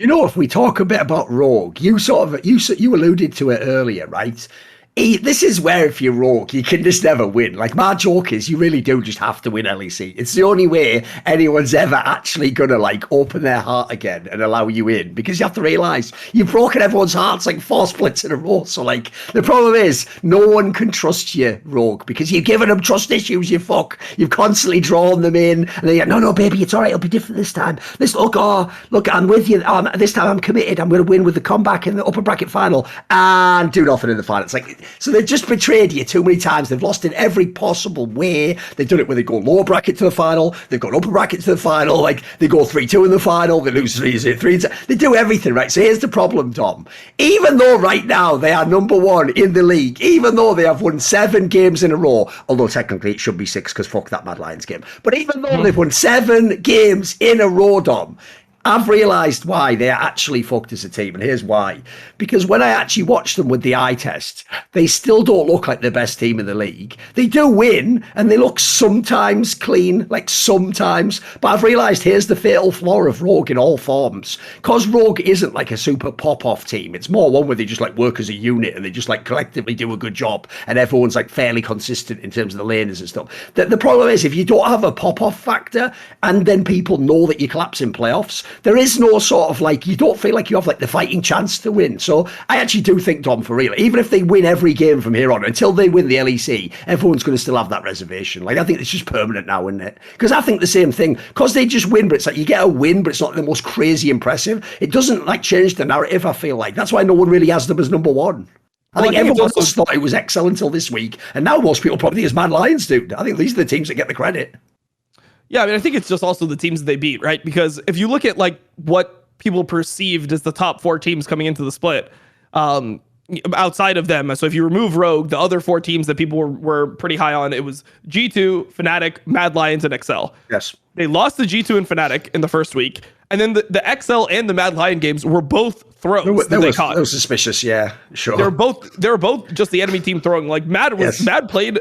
You know, if we talk a bit about Rogue, you alluded to it earlier, right? This is where if you're Rogue, you can just never win. Like, my joke is you really do just have to win LEC. It's the only way anyone's ever actually going to, like, open their heart again and allow you in. Because you have to realise you've broken everyone's hearts like 4 splits in a row. So, like, the problem is no one can trust you, Rogue, because you've given them trust issues, you fuck. You've constantly drawn them in. And they're like, no, baby, it's all right. It'll be different this time. Look, I'm with you. This time I'm committed. I'm going to win with the comeback in the upper bracket final and do nothing in the final. It's like... So they've just betrayed you too many times. They've lost in every possible way. They've done it where they go lower bracket to the final. They've gone upper bracket to the final. Like, they go 3-2 in the final. They lose 3-3. They do everything, right? So here's the problem, Dom. Even though right now they are number 1 in the league, even though they have won 7 games in a row, although technically it should be 6 because fuck that Mad Lions game. But even though they've won 7 games in a row, Dom, I've realised why they are actually fucked as a team, and here's why. Because when I actually watch them with the eye test, they still don't look like the best team in the league. They do win, and they look sometimes clean, like sometimes. But I've realised here's the fatal flaw of Rogue in all forms. Because Rogue isn't like a super pop-off team. It's more one where they just like work as a unit, and they just like collectively do a good job, and everyone's like fairly consistent in terms of the laners and stuff. The problem is if you don't have a pop-off factor, and then people know that you collapse in playoffs, there is no sort of like, you don't feel like you have like the fighting chance to win. So I actually do think, Dom, for real, even if they win every game from here on, until they win the LEC, everyone's going to still have that reservation. Like, I think it's just permanent now, isn't it? Because I think the same thing, because they just win, but it's like you get a win, but it's not the most crazy impressive. It doesn't like change the narrative, I feel like. That's why no one really has them as number 1. I think everyone else thought it was Excel until this week, and now most people probably think it's Mad Lions, dude. I think these are the teams that get the credit. Yeah, I mean, I think it's just also the teams that they beat, right? Because if you look at like what people perceived as the top 4 teams coming into the split, outside of them, so if you remove Rogue, the other 4 teams that people were pretty high on, it was G2, Fnatic, Mad Lions, and Excel. Yes. They lost to G2 and Fnatic in the first week, and then the Excel and the Mad Lion games were both throws that they caught. That was suspicious, yeah, sure. They were both just the enemy team throwing. Like Mad played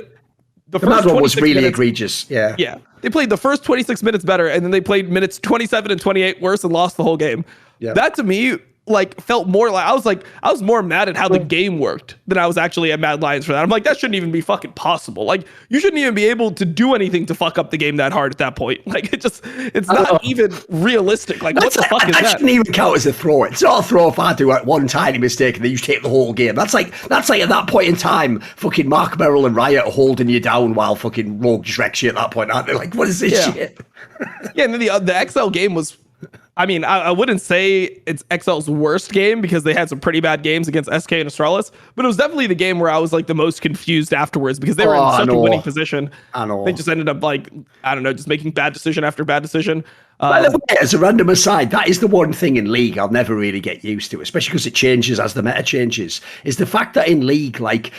the Mad one was really minutes, egregious, yeah. Yeah. They played the first 26 minutes better, and then they played minutes 27 and 28 worse and lost the whole game. Yeah. That to me, like, felt more like I was more mad at how the game worked than I was actually at Mad Lions for that. I'm like, that shouldn't even be fucking possible. Like, you shouldn't even be able to do anything to fuck up the game that hard at that point. Like, it's not even realistic. Like, what the fuck is that? That shouldn't even count as a throw. It's not a throw if I do like one tiny mistake and then you take the whole game. That's like at that point in time, fucking Mark Merrill and Riot are holding you down while fucking Rogue just wrecks you at that point, aren't they? Like, what is this shit? Yeah, and then the XL game was, I mean, I wouldn't say it's XL's worst game because they had some pretty bad games against SK and Astralis, but it was definitely the game where I was like the most confused afterwards because they were in such a winning position. I know. They just ended up like, I don't know, just making bad decision after bad decision. By the way, as a random aside, that is the one thing in League I'll never really get used to, especially because it changes as the meta changes, is the fact that in League, like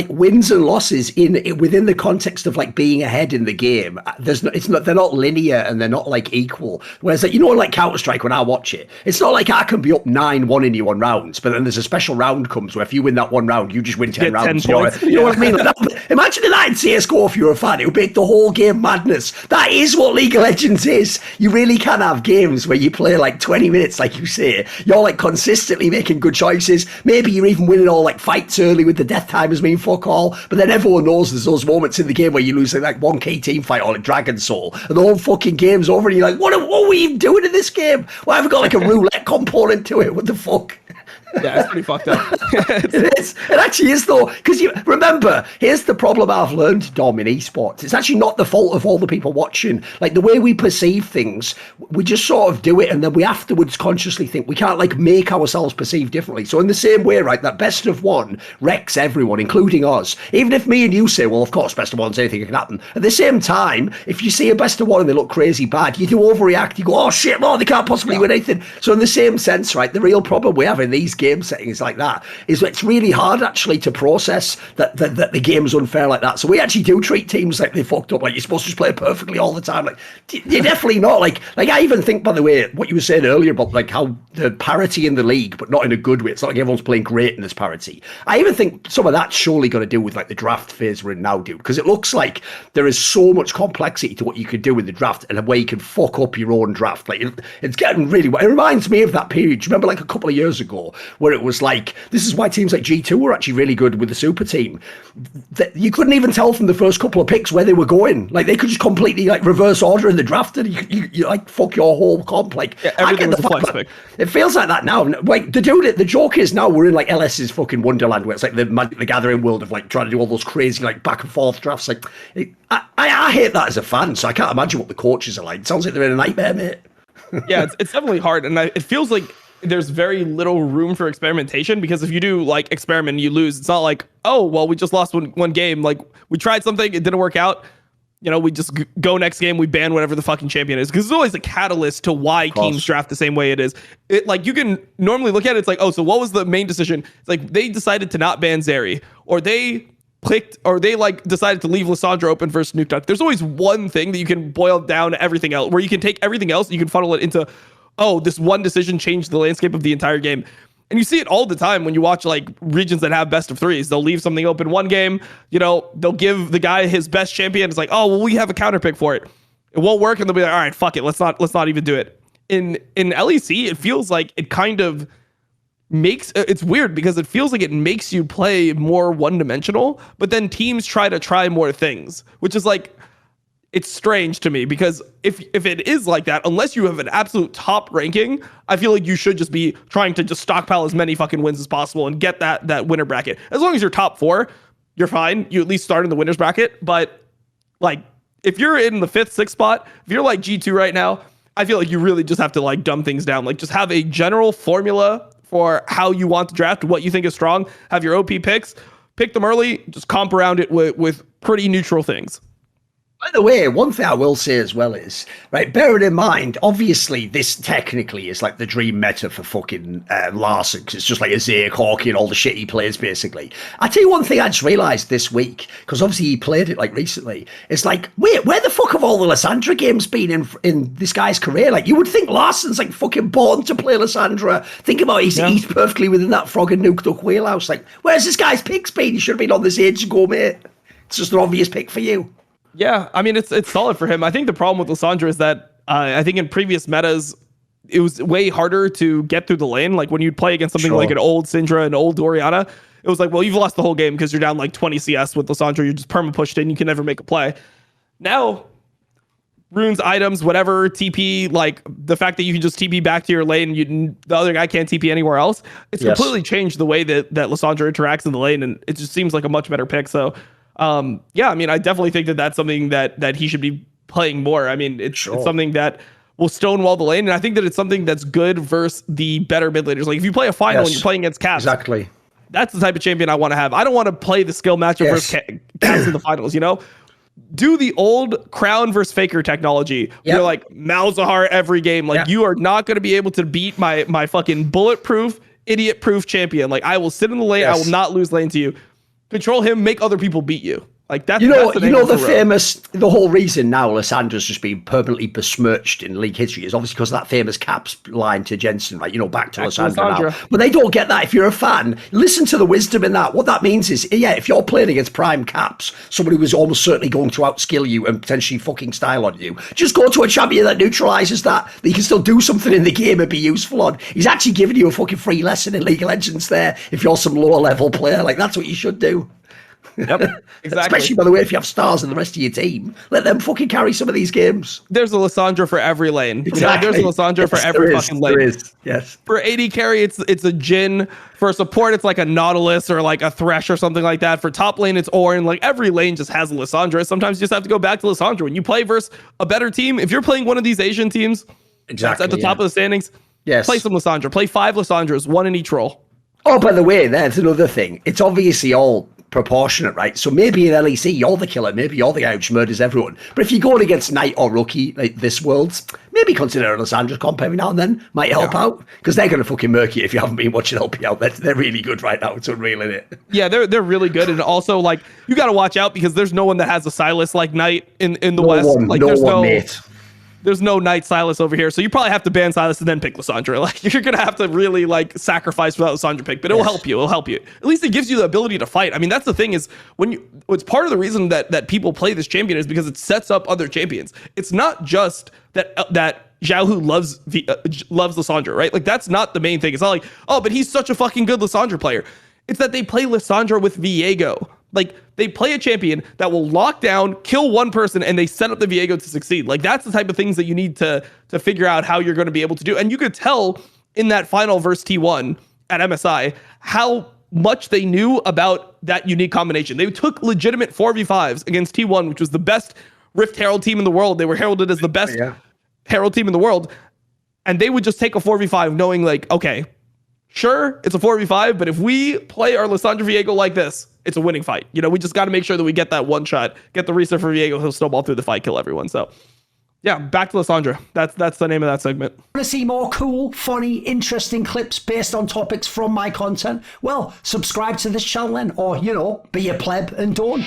wins and losses within the context of like being ahead in the game, they're not linear and they're not like equal. Whereas like, like Counter-Strike, when I watch it, it's not like I can be up 9-1 in you on rounds, but then there's a special round comes where if you win that one round, you just win 10 rounds. 10 points. You know what I mean? Like imagine that in CSGO if you're a fan. It would make the whole game madness. That is what League of Legends is. You really can have games where you play like 20 minutes, like you say. You're like consistently making good choices. Maybe you're even winning all like fights early with the death timers being fuck all. But then everyone knows there's those moments in the game where you lose like one key team fight or like Dragon Soul, and the whole fucking game's over, and you're like, what are we even doing in this game? Why have we got like a roulette component to it? What the fuck? Yeah, it's pretty fucked up. It is. It actually is, though, because you remember, here's the problem I've learned, Dom, in esports. It's actually not the fault of all the people watching. Like, the way we perceive things, we just sort of do it, and then we afterwards consciously think we can't, like, make ourselves perceive differently. So in the same way, right, that best of one wrecks everyone, including us. Even if me and you say, well, of course, best of one's anything can happen. At the same time, if you see a best of one and they look crazy bad, you do overreact. You go, oh, shit, no, they can't possibly win anything. So in the same sense, right, the real problem we have in these game settings like that is it's really hard actually to process that the game's unfair like that. So we actually do treat teams like they fucked up, like you're supposed to just play perfectly all the time. Like you're definitely not. Like I even think, by the way, what you were saying earlier about like how the parity in the league, but not in a good way. It's not like everyone's playing great in this parity. I even think some of that's surely got to do with like the draft phase we're in now, dude, because it looks like there is so much complexity to what you could do with the draft and a way you can fuck up your own draft. Like it's getting really, it reminds me of that period. Do you remember like a couple of years ago where it was like, this is why teams like G2 were actually really good with the super team. You couldn't even tell from the first couple of picks where they were going. Like they could just completely like reverse order in the draft and you like fuck your whole comp. Like everything was a flex pick. It feels like that now. Like the joke is now we're in like LS's fucking wonderland where it's like the Gathering world of like trying to do all those crazy like back and forth drafts. Like I hate that as a fan, so I can't imagine what the coaches are like. It sounds like they're in a nightmare, mate. Yeah, it's definitely hard, and it feels like there's very little room for experimentation, because if you do like experiment and you lose, it's not like, oh well, we just lost one game, like we tried something, it didn't work out, you know, we just go next game, we ban whatever the fucking champion is, because there's always a catalyst to why teams draft the same way it is. It like you can normally look at it, it's like, oh, so what was the main decision? It's like they decided to not ban Zeri, or they clicked, or they like decided to leave Lissandra open versus Nuke Duck. There's always one thing that you can boil down to everything else, where you can take everything else, you can funnel it into, oh, this one decision changed the landscape of the entire game. And you see it all the time when you watch like regions that have best of threes. They'll leave something open one game, you know, they'll give the guy his best champion. It's like, oh, well, we have a counter pick for it. It won't work, and they'll be like, all right, fuck it, let's not even do it. In LEC, it feels like it kind of makes, it's weird because it feels like it makes you play more one-dimensional, but then teams try more things, which is like, it's strange to me, because if it is like that, unless you have an absolute top ranking, I feel like you should just be trying to just stockpile as many fucking wins as possible and get that winner bracket. As long as you're top 4, you're fine. You at least start in the winners bracket. But like, if you're in the 5th, 6th spot, if you're like G2 right now, I feel like you really just have to like dumb things down. Like just have a general formula for how you want to draft, what you think is strong, have your OP picks, pick them early, just comp around it with pretty neutral things. By the way, one thing I will say as well is, right, bearing in mind, obviously this technically is like the dream meta for fucking Larson, because it's just like a Zayek, Hawkey and all the shit he plays, basically. I tell you one thing I just realised this week, because obviously he played it like recently, it's like, wait, where the fuck have all the Lissandra games been in this guy's career? Like, you would think Larson's like fucking born to play Lissandra. Think about it, he's perfectly within that frog and Nuke Duck wheelhouse. Like, where's this guy's picks been? He should have been on this age ago, mate. It's just an obvious pick for you. Yeah, I mean, it's solid for him. I think the problem with Lissandra is that I think in previous metas, it was way harder to get through the lane. Like when you'd play against something like an old Syndra, an old Orianna, it was like, well, you've lost the whole game because you're down like 20 CS with Lissandra. You're just perma pushed in. You can never make a play. Now, runes, items, whatever, TP, like the fact that you can just TP back to your lane, the other guy can't TP anywhere else. It's completely changed the way that Lissandra interacts in the lane, and it just seems like a much better pick. So, yeah, I mean, I definitely think that that's something that he should be playing more. I mean, it's something that will stonewall the lane, and I think that it's something that's good versus the better mid laners. Like if you play a final and you're playing against Caps, exactly, that's the type of champion I want to have. I don't want to play the skill matchup versus Caps in the finals, you know? Do the old Crown versus Faker technology. You're like Malzahar every game. Like you are not going to be able to beat my fucking bulletproof, idiot-proof champion. Like I will sit in the lane. I will not lose lane to you. Control him, make other people beat you. Like that's the whole reason now Lissandra's just been permanently besmirched in league history is obviously because of that famous Caps line to Jensen, right? You know, back to Lissandra now. But they don't get that. If you're a fan, listen to the wisdom in that. What that means is, if you're playing against prime Caps, somebody who is almost certainly going to outskill you and potentially fucking style on you, just go to a champion that neutralizes that you can still do something in the game and be useful on. He's actually giving you a fucking free lesson in League of Legends there. If you're some lower level player, like that's what you should do. Yep, exactly. Especially, by the way, if you have stars in the rest of your team, let them fucking carry some of these games. There's a Lissandra for every lane. Exactly. There's a Lissandra for every fucking lane. There is, yes. For AD carry, it's a Jhin. For support, it's like a Nautilus or like a Thresh or something like that. For top lane, it's Orin. Like every lane just has a Lissandra. Sometimes you just have to go back to Lissandra. When you play versus a better team, if you're playing one of these Asian teams, that's at the top of the standings, play some Lissandra. Play 5 Lissandras, 1 in each role. Oh, by the way, there's another thing. It's obviously all proportionate, right? So maybe in LEC, you're the killer. Maybe you're the guy who murders everyone. But if you're going against Knight or Rookie, like this world's, maybe consider a Lissandra comp every now and then. Might help out. Because they're going to fucking murk you if you haven't been watching LP out. They're really good right now. It's unreal, isn't it? Yeah, they're really good. And also, like, you got to watch out because there's no one that has a Silas like Knight in the West. Like, there's no Knight Silas over here. So you probably have to ban Silas and then pick Lissandra. Like, you're going to have to really, like, sacrifice for that Lissandra pick. But it will help you. It'll help you. At least it gives you the ability to fight. I mean, that's the thing is, it's part of the reason that people play this champion is because it sets up other champions. It's not just that Xiaohu loves Lissandra, right? Like, that's not the main thing. It's not like, oh, but he's such a fucking good Lissandra player. It's that they play Lissandra with Viego. Like, they play a champion that will lock down, kill one person, and they set up the Viego to succeed. Like, that's the type of things that you need to figure out how you're going to be able to do. And you could tell in that final versus T1 at MSI how much they knew about that unique combination. They took legitimate 4v5s against T1, which was the best Rift Herald team in the world. They were heralded as the best Herald team in the world. And they would just take a 4v5 knowing, like, okay, sure, it's a 4v5, but if we play our Lissandra Viego like this, it's a winning fight. You know, we just got to make sure that we get that one shot, get the reset for Viego, he'll snowball through the fight, kill everyone. So, yeah, back to Lissandra. That's the name of that segment. Want to see more cool, funny, interesting clips based on topics from my content? Well, subscribe to this channel then, or, you know, be a pleb and don't.